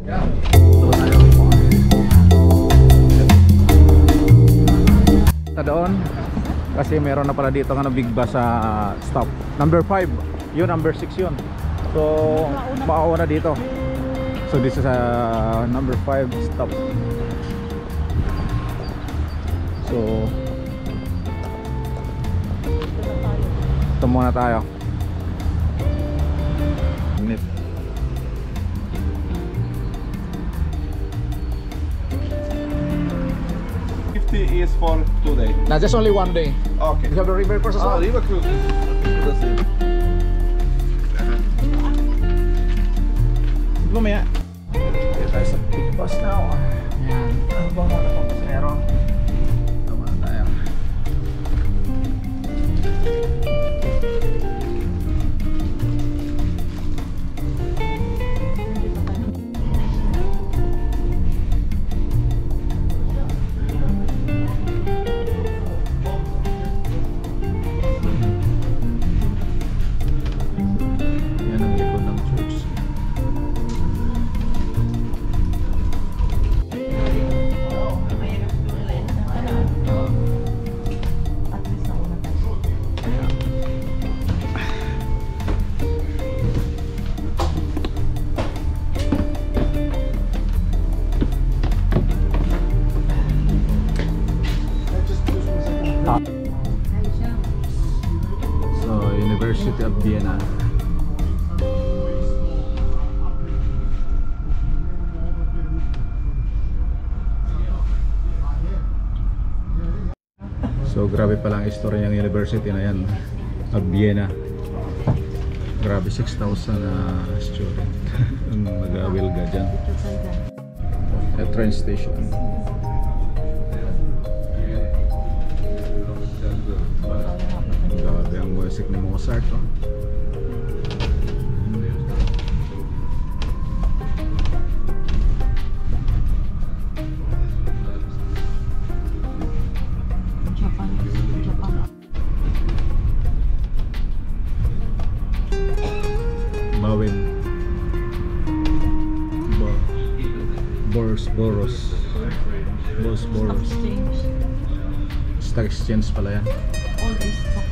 Doon tayo. Doon kasi meron na pala dito ng big bus sa stop number 5 yun, number 6 yun, so makauna dito. So this is number 5 stop. So ito muna tayo. Minute. Is for today. Nah, just only one day. Okay. You have a river cruise as well? River cruise. Lumaya. Dito tayo sa big bus now. Ayan. Ano bang mga pasahero? Ito muna tayo. University of Vienna. So grabe pala ang istorya ng university na yan of Vienna. Grabe 6,000 student ang nag-awilga dyan. Train station. Grabe ang music ni Mozart, oh. Bawin. Boros. Stock exchange pala yan. All this stock.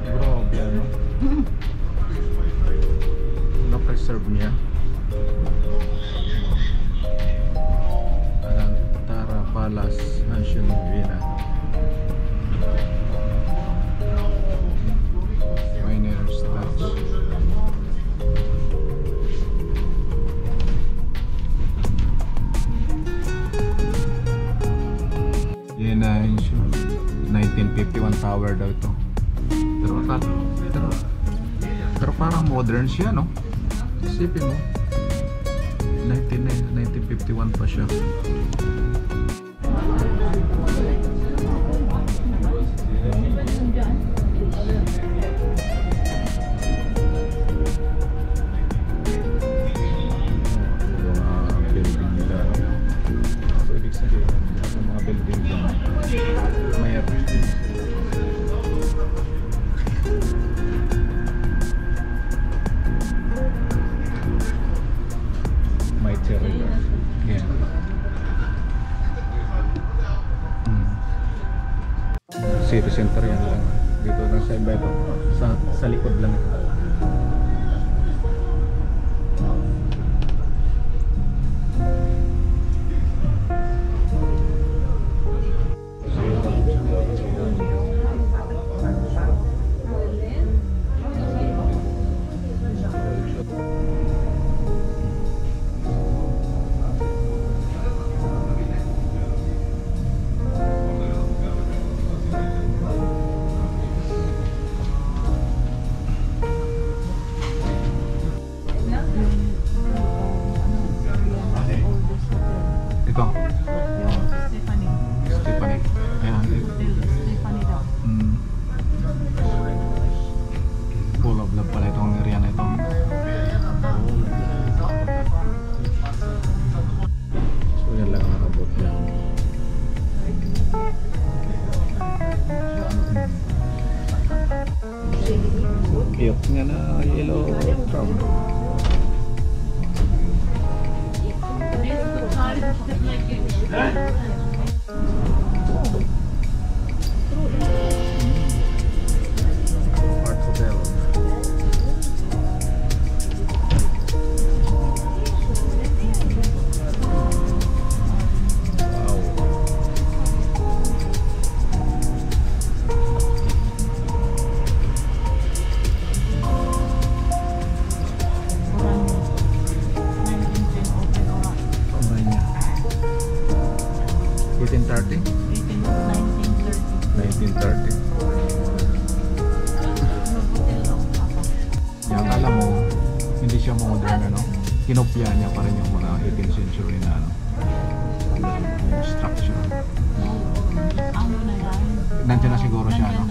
Grabe ano. Na-preserve niya. Tara Palace, Ancient Vienna. Pioneer's Touch. Vienna, 1951 tower daw ito. Pero parang modern siya, no? Isipin mo 1951 pa siya. Building nila, no? So ibig sabihin sa mga building mayroon. Yeah. City center yan lang. Dito na sa iba ito. Sa likod lang. Cute nga na yellow crown. Art Hotel. Oranya. 1830? 1930. Yung akala mo, hindi siya modern, ano? Kinopya niya pa rin yung mga 18th century na ano, yung structure. Nandiyan na siguro siya, no?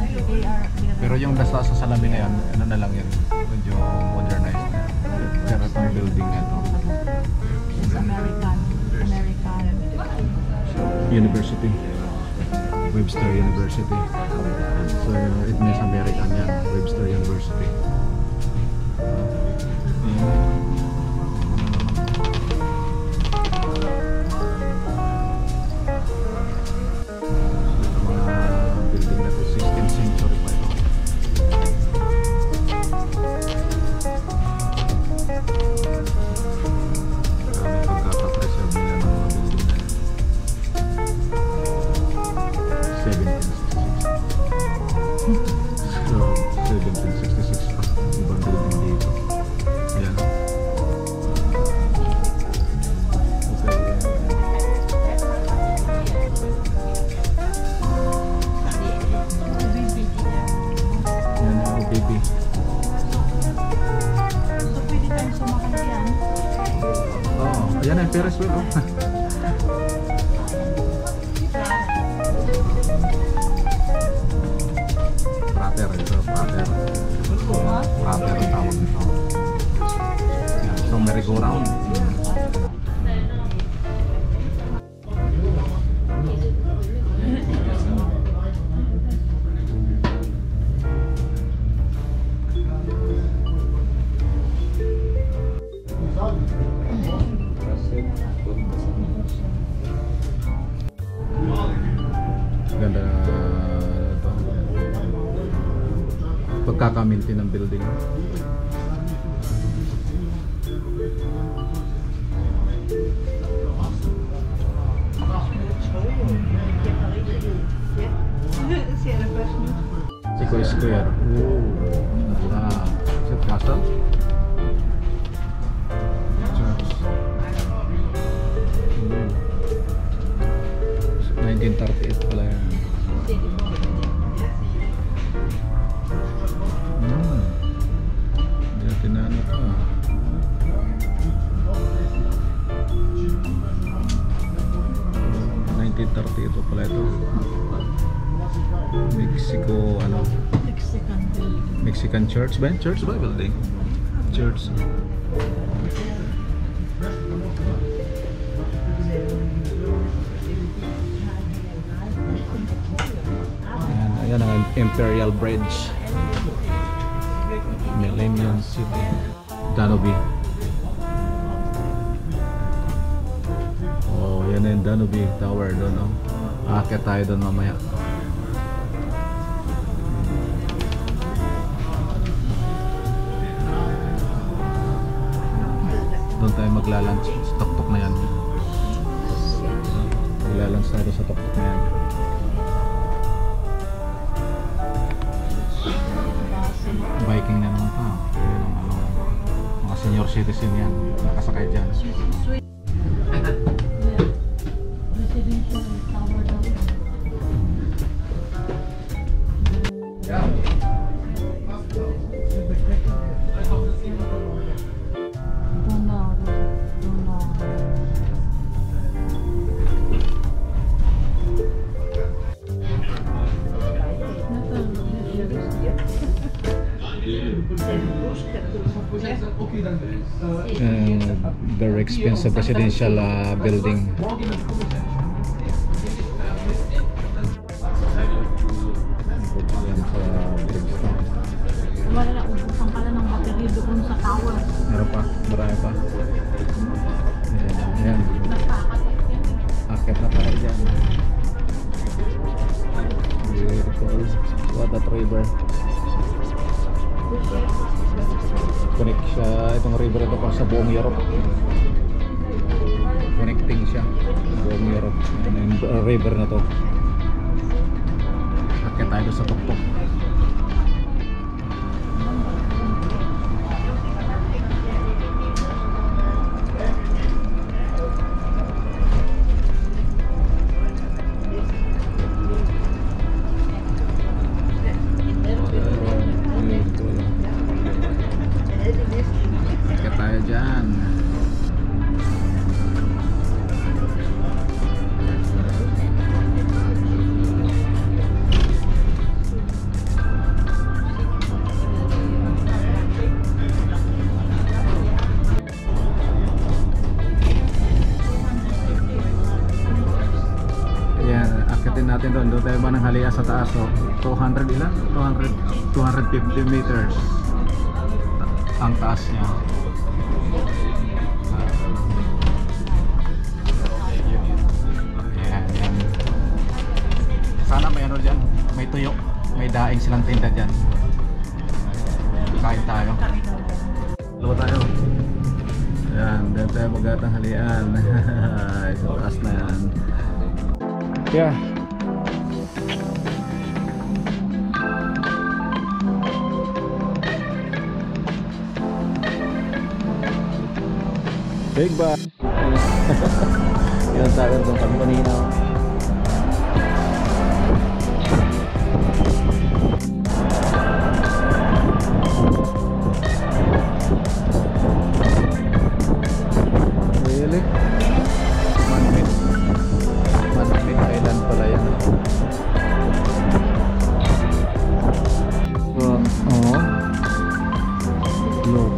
Pero yung nasa sa salamin na yan, ano na lang yan, medyo modernized na. Pero itong building na ito, American. University, Webster University. So it means American yan, Webster University. Mga building na to, 16th century pa ito. Maraming pagkakapreserve nila ng mga building na yan. 1766. So 1766 pa, ibang building dito. Yan. Yan ang OBB. So, pwede tayong sumakay yan. Oo, yan ang Ferris wheel. Oh. Prater ito, prater. Prater ang tawag nito. Yan. So merry-go-round. Ganda na ito. Pagkakaminti ng building. Chico Square. Wala. Is it castle? Church. 1938 pala yan. Hindi natin na ano ito ah. ito pala ito. Mexico ano? Mexican building. Mexican church ba? Church ba building? Church. Ayan ang Imperial Bridge. Millennium City. Danube. Oh, yan yung Danube Tower doon, no? Aakyat tayo doon mamaya. Doon tayo maglalunch sa tuktok na yan. Maglalunch tayo sa tuktok na yan. Biking na naman pa. Yun ang ano, mga senior citizen yan. Nakasakay dyan. Residential tower daw. Very expensive residential building. Wala na ubos. Falls, Watat River. Connect siya, itong river ito pa sa buong Europe. Connecting siya sa buong Europe. Yung river na to. Akit tayo sa tuktok. Akit tayo dyan. Natin doon tayo mananghalian sa taas, oh. 200 ilan? 250 meters ang taas niya. Ayan. Sana may ano dyan, may tuyo, may daing silang tinda dyan. Kain tayo. Luwa tayo. Ayan, doon tayo magtatanghalian. Sa taas na yan. Yeah. Big bag. Yan tayo doon kami kanina. Really? Manmit Island pala yan. Oh. Look.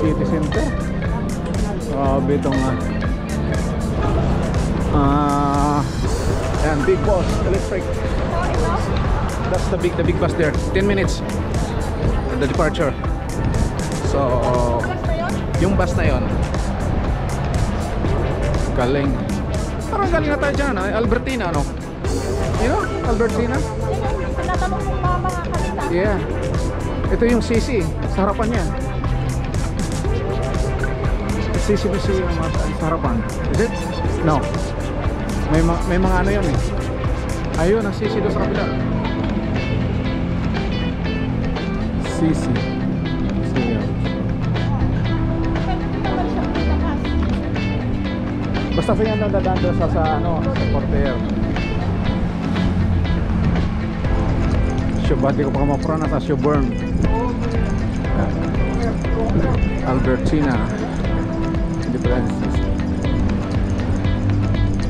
City Center. Grabe itong and Big Boss Electric. That's the big bus there. 10 minutes the departure. So yung bus na yon, galing. Parang galing na tayo dyan, Albertina, no? You know, Albertina? Tinatanong mong mama kanina. Yeah. Ito yung CC sa harapan niya. CCBC yung sa harapan. Is it? No. May mga ano yun eh. Ayun, ang CC doon sa kapila. CC. Basta sa yan lang dadaan doon sa porter. Hindi ko pa mapura sa Shelburne. Albertina. Independence.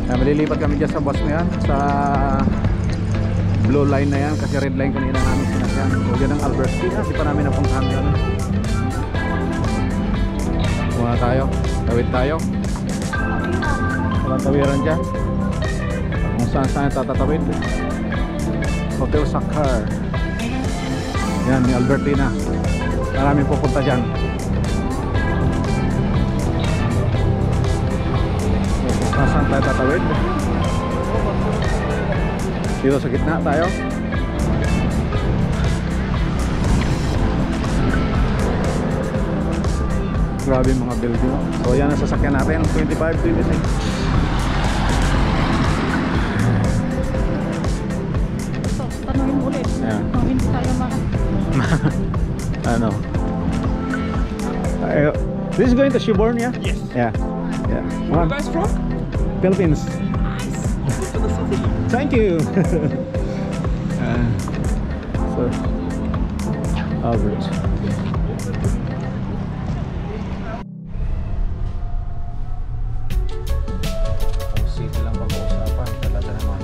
Malilipat kami dyan sa bus na yan, sa blue line na yan, kasi red line kanina namin sinasyan. So dyan ang Albertina, di pa namin napuntahan yan. Muna tayo, tawid tayo. Walang tawiran dyan, kung saan saan tatatawid. Hotel Sakhar. Yan, yung Albertina. Maraming pupunta dyan. Saan tayo tatawid? Dito sa gitna tayo. Grabe mga building. So yan ang sasakyan natin, 25, 26. This is going to Shelburne, yeah? Yes. Yeah. Yeah. Where you guys from? Philippines. To the city. Thank you. So, average. City lang pag-uusapan talaga naman.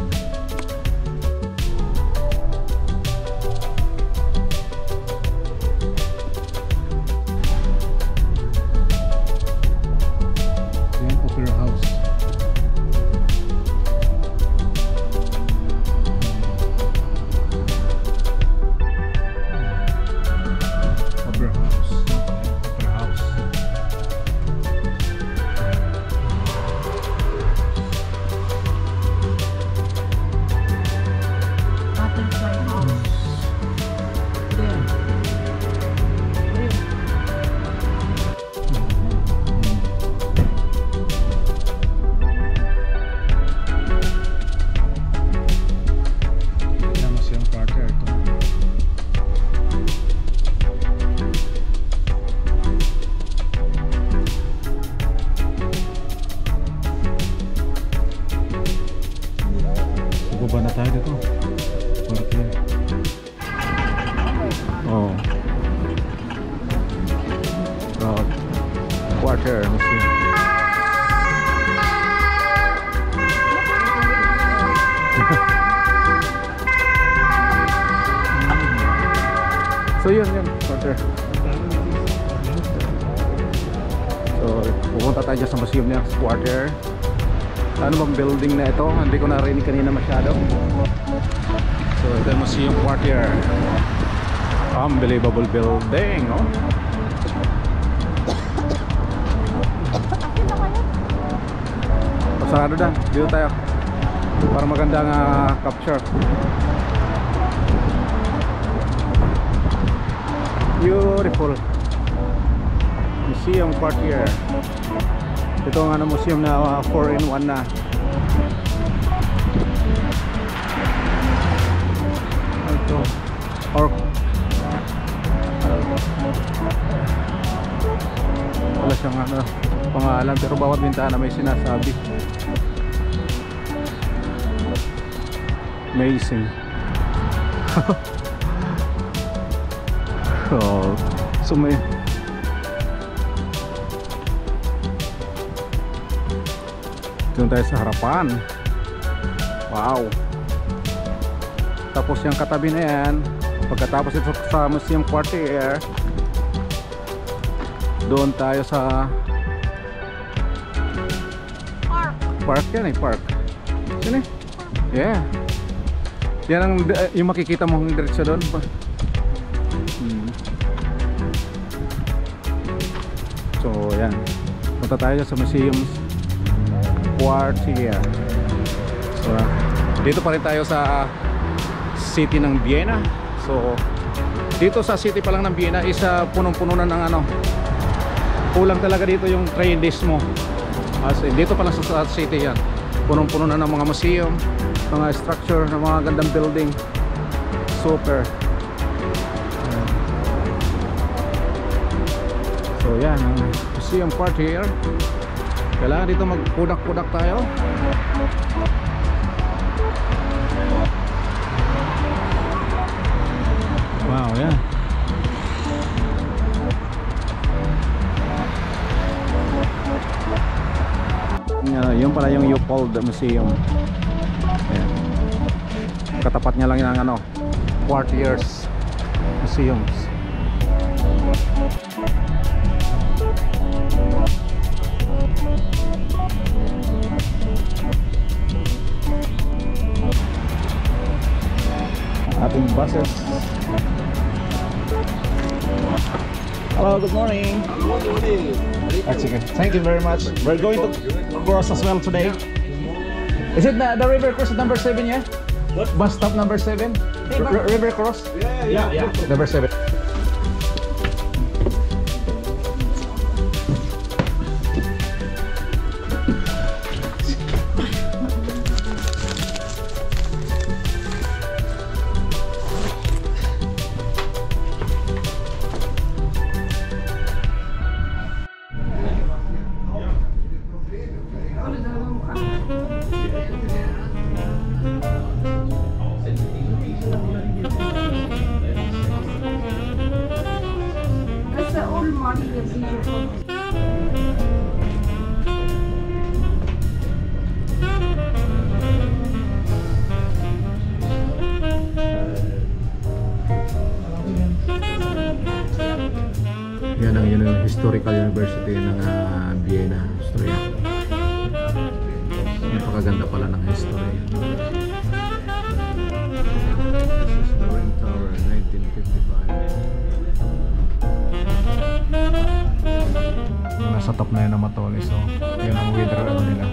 Yan, Opera House. Opera House. Opera House. Butterfly house. There. Yan, Museum Quarter ito. Baba na tayo dito. Quarter. Oh. Oh. Quarter Museum. So yun, quarter. So pupunta tayo dyan sa museum niya, quarter. Ano bang building na ito? Hindi ko narinig kanina masyado. So ito yung museum quarter. Unbelievable building, oh. Pasarado na, dito tayo para magandang capture. Beautiful museum quarter. Ito ang museum na 4-in-1 na. Ito or wala siyang pangalan pero bawat bintana may sinasabi. Amazing. Oh, so may doon tayo sa harapan. Wow. Tapos yung katabi na yan, pagkatapos ito sa museum quarter, doon tayo sa park yan, park. Sino? Yeah. Yan ang yung makikita mo diretso doon. So yan, punta tayo sa museum quarter. So dito pa rin tayo sa city ng Vienna. So dito sa city pa lang ng Vienna is punong-puno na ng kulang talaga dito yung train days mo. Kasi dito pa lang sa city yan, punong-puno na ng mga museum, mga structure, ng mga gandang building. Super. So yan ang museum quarter. Kailangan dito magpudak-pudak tayo. Wow, yan. Yun pala yung Upold Museum. Ayan. Katapat niya lang yung quarters museums. Ating buses. Hello, good morning. Good morning. That's okay. Thank you very much. We're going to cross as well today. Is it the river cross number 7, yeah? What? Bus stop number 7? River cross? Yeah. Number 7. Yan ang historical university ng Vienna, Austria. Napakaganda pala ng history. This is the Ring Tower, 1955. Nasa top na yun ng Matoles, so yun ang weather ano nila.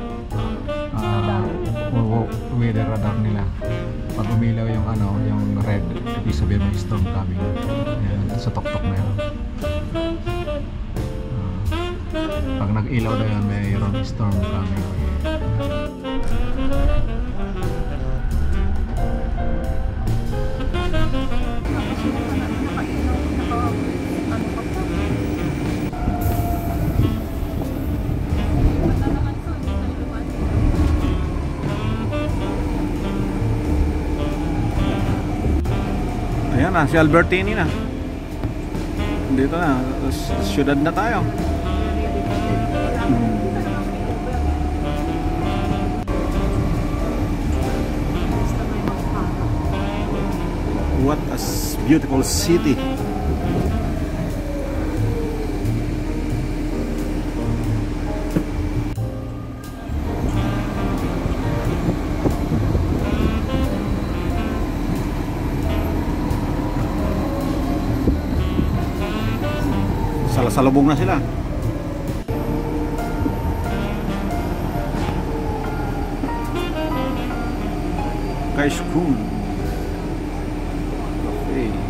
Weather radar nila. Pag umilaw yung yung red, ibig sabihin may storm coming. Ayan, sa tok-tok na yun. Pag nag-ilaw na yun, mayroon storm coming. Ayan na, si Albertini na. Dito na, syudad na tayo. What a beautiful city. Salubong na sila. Kaiskun Cafe.